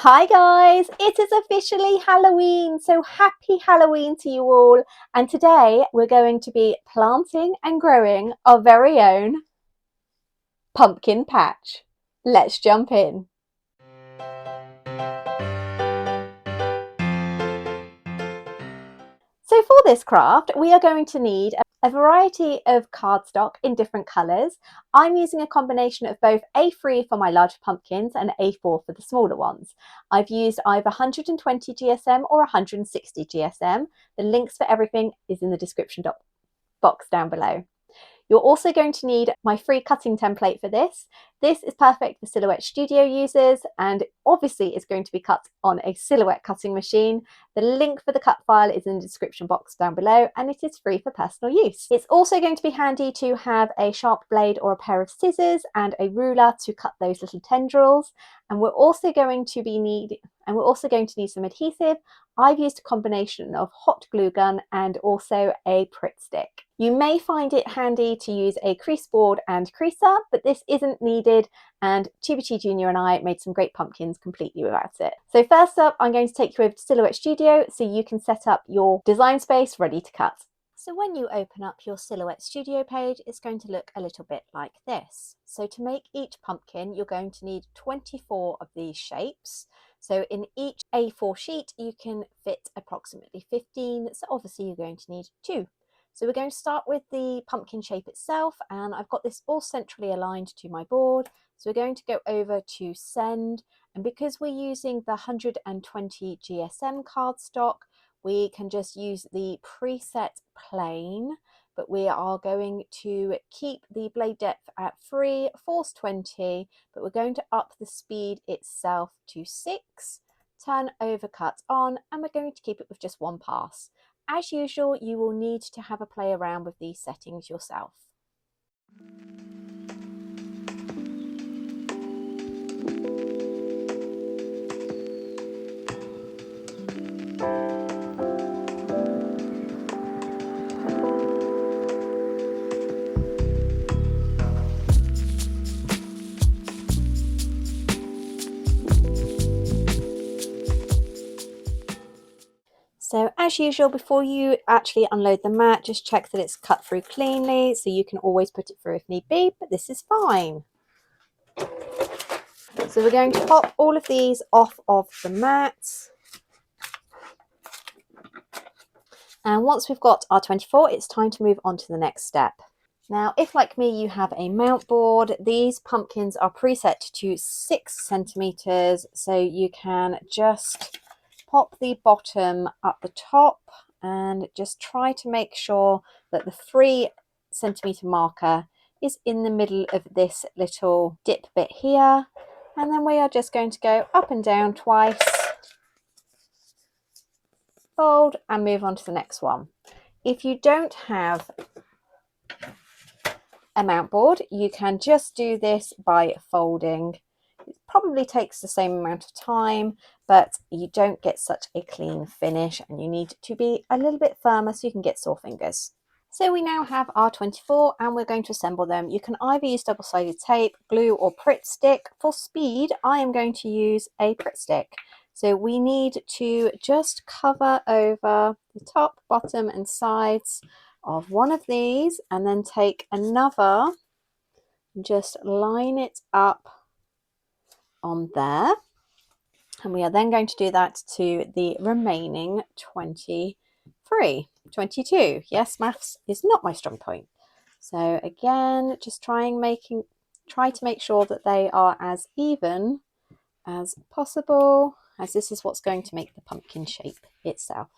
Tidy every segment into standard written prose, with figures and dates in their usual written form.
Hi guys, it is officially Halloween, so happy Halloween to you all. And today we're going to be planting and growing our very own pumpkin patch. Let's jump in. So for this craft, we are going to need a variety of cardstock in different colours. I'm using a combination of both A3 for my larger pumpkins and A4 for the smaller ones. I've used either 120 GSM or 160 GSM. The links for everything is in the description box down below. You're also going to need my free cutting template for this. This is perfect for Silhouette Studio users and obviously is going to be cut on a Silhouette cutting machine. The link for the cut file is in the description box down below and it is free for personal use. It's also going to be handy to have a sharp blade or a pair of scissors and a ruler to cut those little tendrils. And we're also going to need some adhesive. I've used a combination of hot glue gun and also a Pritt stick. You may find it handy to use a crease board and creaser, but this isn't needed, and Tubichi Jr. and I made some great pumpkins completely without it. So first up, I'm going to take you over to Silhouette Studio so you can set up your design space ready to cut. So when you open up your Silhouette Studio page, it's going to look a little bit like this. So to make each pumpkin, you're going to need 24 of these shapes. So in each A4 sheet, you can fit approximately 15. So obviously you're going to need 2. So we're going to start with the pumpkin shape itself, and I've got this all centrally aligned to my board. So we're going to go over to send, and because we're using the 120 GSM cardstock, we can just use the preset plane, but we are going to keep the blade depth at 3, force 20, but we're going to up the speed itself to 6, turn over, cut on, and we're going to keep it with just 1 pass. As usual, you will need to have a play around with these settings yourself. So as usual, before you actually unload the mat, just check that it's cut through cleanly, so you can always put it through if need be, but this is fine. So we're going to pop all of these off of the mat. And once we've got our 24, it's time to move on to the next step. Now, if like me, you have a mount board, these pumpkins are preset to 6 centimeters, so you can just pop the bottom up the top and just try to make sure that the 3 centimeter marker is in the middle of this little dip bit here. And then we are just going to go up and down twice, fold, and move on to the next one. If you don't have a mount board, you can just do this by folding. It probably takes the same amount of time, but you don't get such a clean finish and you need to be a little bit firmer so you can get sore fingers. So we now have our 24 and we're going to assemble them. You can either use double-sided tape, glue, or Pritt stick. For speed, I am going to use a Pritt stick. So we need to just cover over the top, bottom and sides of one of these and then take another and just line it up on there. And we are then going to do that to the remaining 22. Yes, maths is not my strong point. So again, just try to make sure that they are as even as possible, as this is what's going to make the pumpkin shape itself.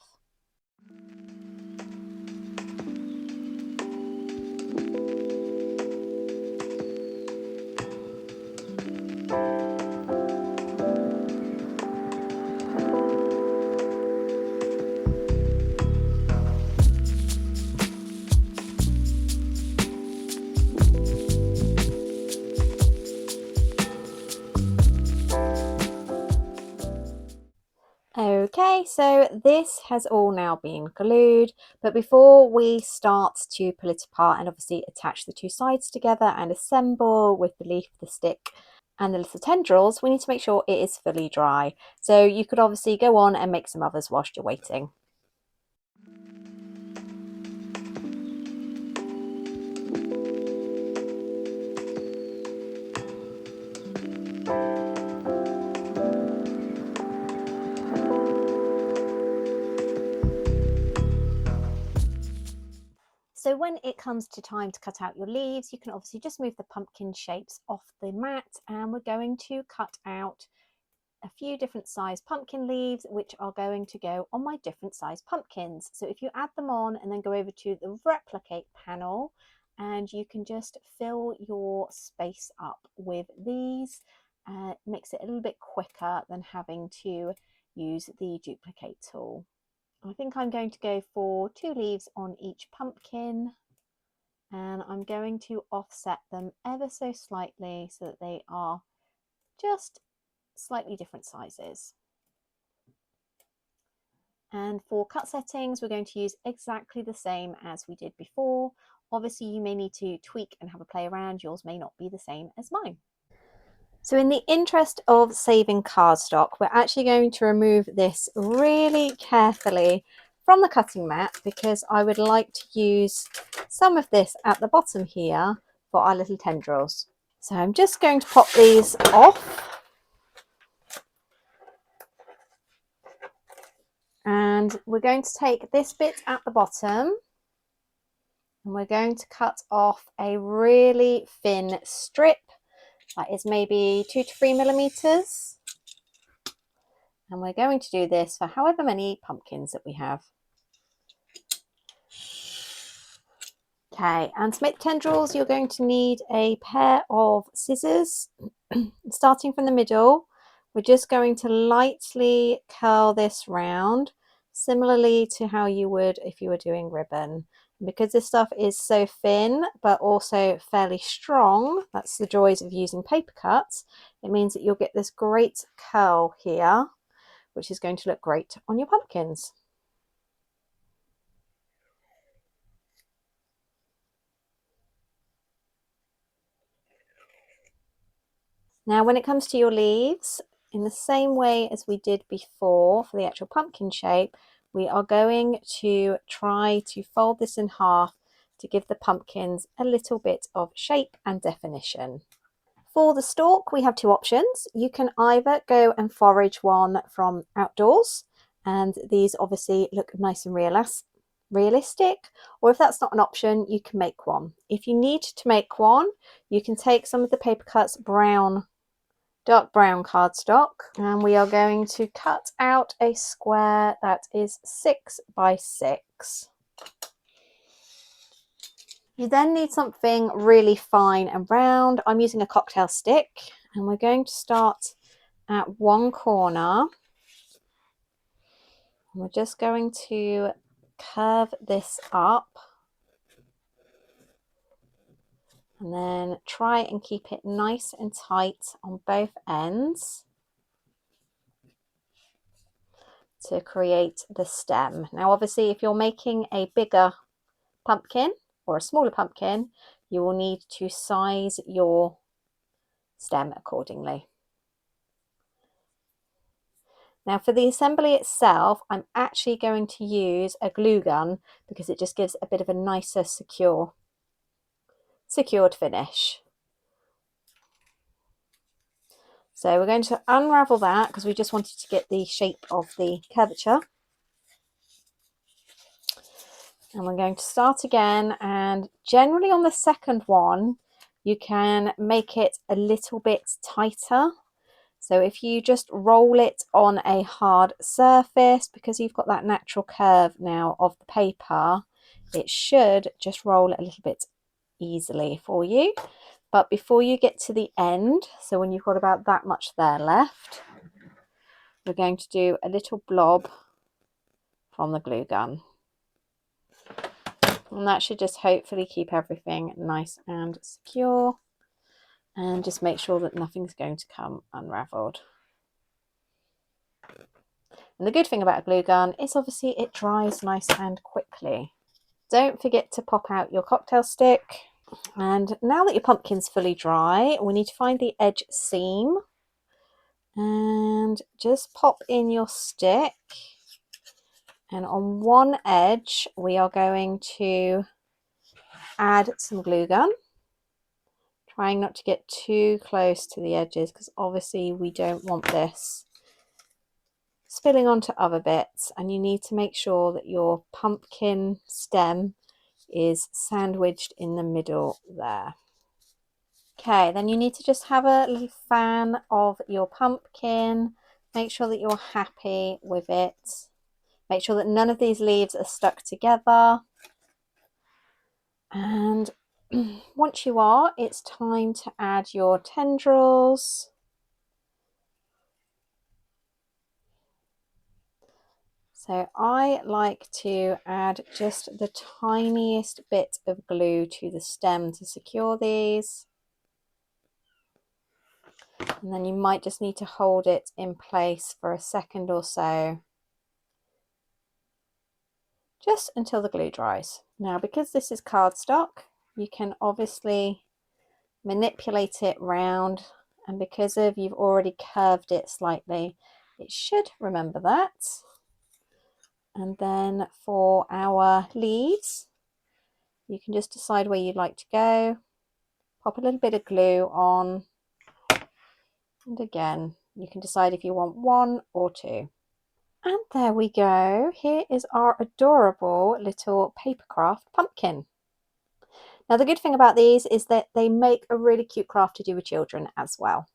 Okay, so this has all now been glued, but before we start to pull it apart and obviously attach the 2 sides together and assemble with the leaf, the stick and the little tendrils, we need to make sure it is fully dry. So you could obviously go on and make some others whilst you're waiting. So when it comes to time to cut out your leaves, you can obviously just move the pumpkin shapes off the mat, and we're going to cut out a few different size pumpkin leaves which are going to go on my different size pumpkins. So if you add them on and then go over to the replicate panel, and you can just fill your space up with these, makes it a little bit quicker than having to use the duplicate tool. I think I'm going to go for 2 leaves on each pumpkin, and I'm going to offset them ever so slightly so that they are just slightly different sizes. And for cut settings, we're going to use exactly the same as we did before. Obviously, you may need to tweak and have a play around. Yours may not be the same as mine. So in the interest of saving cardstock, we're actually going to remove this really carefully from the cutting mat, because I would like to use some of this at the bottom here for our little tendrils. So I'm just going to pop these off. And we're going to take this bit at the bottom, and we're going to cut off a really thin strip that is maybe 2 to 3 millimeters. And we're going to do this for however many pumpkins that we have. Okay, and to make the tendrils, you're going to need a pair of scissors. Starting from the middle, we're just going to lightly curl this round, similarly to how you would if you were doing ribbon. And because this stuff is so thin but also fairly strong, that's the joys of using paper cuts, it means that you'll get this great curl here, which is going to look great on your pumpkins. Now, when it comes to your leaves, in the same way as we did before for the actual pumpkin shape, we are going to try to fold this in half to give the pumpkins a little bit of shape and definition. For the stalk, we have 2 options. You can either go and forage one from outdoors, and these obviously look nice and realistic, or if that's not an option, you can make one. If you need to make one, you can take some of the Paper Cutz dark brown cardstock, and we are going to cut out a square that is 6 by 6. You then need something really fine and round. I'm using a cocktail stick, and we're going to start at one corner. And we're just going to curve this up, and then try and keep it nice and tight on both ends to create the stem. Now, obviously, if you're making a bigger pumpkin or a smaller pumpkin, you will need to size your stem accordingly. Now, for the assembly itself, I'm actually going to use a glue gun because it just gives a bit of a nicer secured finish. So we're going to unravel that because we just wanted to get the shape of the curvature. And we're going to start again, and generally on the second one, you can make it a little bit tighter. So if you just roll it on a hard surface, because you've got that natural curve now of the paper, it should just roll a little bit easily for you. But before you get to the end, so when you've got about that much there left, we're going to do a little blob from the glue gun. And that should just hopefully keep everything nice and secure, and just make sure that nothing's going to come unraveled. And the good thing about a glue gun is obviously it dries nice and quickly. Don't forget to pop out your cocktail stick. And now that your pumpkin's fully dry, we need to find the edge seam and just pop in your stick. And on one edge, we are going to add some glue gun, trying not to get too close to the edges because obviously we don't want this spilling onto other bits, and you need to make sure that your pumpkin stem is sandwiched in the middle there. Okay, then you need to just have a little fan of your pumpkin. Make sure that you're happy with it. Make sure that none of these leaves are stuck together. And once you are, it's time to add your tendrils. So I like to add just the tiniest bit of glue to the stem to secure these. And then you might just need to hold it in place for a second or so, just until the glue dries. Now, because this is cardstock, you can obviously manipulate it round, and because you've already curved it slightly, it should remember that. And then for our leaves, you can just decide where you'd like to go. Pop a little bit of glue on, and again, you can decide if you want 1 or 2. And there we go. Here is our adorable little paper craft pumpkin. Now, the good thing about these is that they make a really cute craft to do with children as well.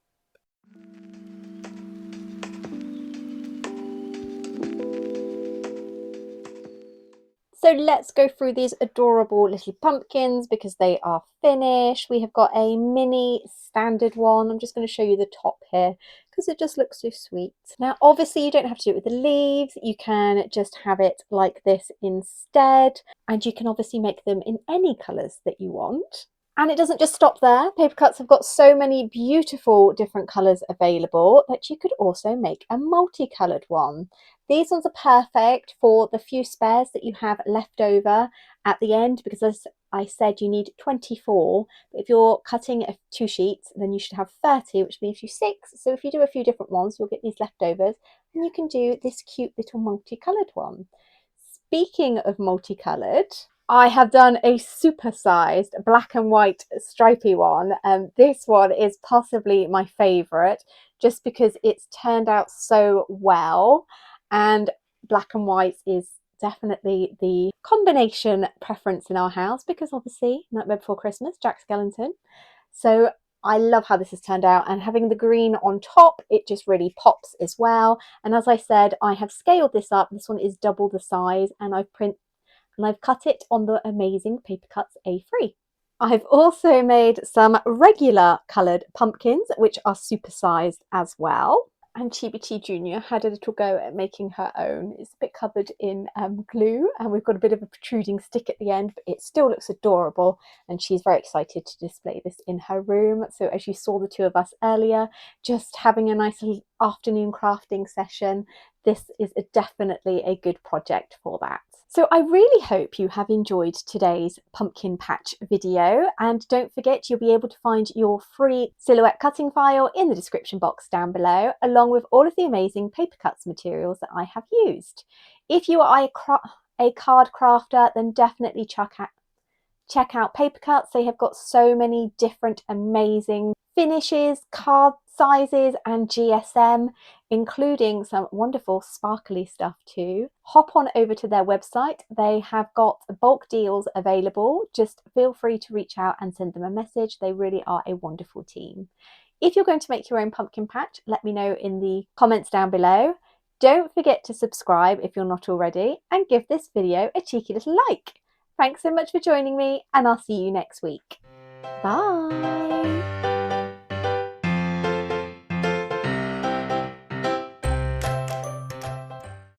So let's go through these adorable little pumpkins because they are finished. We have got a mini standard one. I'm just going to show you the top here because it just looks so sweet. Now, obviously you don't have to do it with the leaves. You can just have it like this instead. And you can obviously make them in any colours that you want. And it doesn't just stop there. Paper Cutz have got so many beautiful different colours available that you could also make a multicoloured one. These ones are perfect for the few spares that you have left over at the end, because as I said, you need 24. But if you're cutting 2 sheets, then you should have 30, which leaves you 6. So if you do a few different ones, you'll get these leftovers and you can do this cute little multicoloured one. Speaking of multicoloured, I have done a supersized black and white stripy one. This one is possibly my favourite just because it's turned out so well, and black and white is definitely the combination preference in our house because obviously Nightmare Before Christmas, Jack Skellington. So I love how this has turned out, and having the green on top, it just really pops as well. And as I said, I have scaled this up. This one is double the size, and I've cut it on the amazing Paper Cutz A3. I've also made some regular coloured pumpkins, which are supersized as well. And Chibi Jr. had a little go at making her own. It's a bit covered in glue, and we've got a bit of a protruding stick at the end, but it still looks adorable, and she's very excited to display this in her room. So as you saw the two of us earlier, just having a nice afternoon crafting session, this is definitely a good project for that. So I really hope you have enjoyed today's pumpkin patch video, and don't forget you'll be able to find your free silhouette cutting file in the description box down below, along with all of the amazing Paper Cutz materials that I have used. If you are a card crafter, then definitely check out Paper Cutz. They have got so many different amazing finishes, card sizes and GSM, including some wonderful sparkly stuff too. Hop on over to their website. They have got bulk deals available. Just feel free to reach out and send them a message. They really are a wonderful team. If you're going to make your own pumpkin patch, let me know in the comments down below. Don't forget to subscribe if you're not already, and give this video a cheeky little like. Thanks so much for joining me, and I'll see you next week. Bye!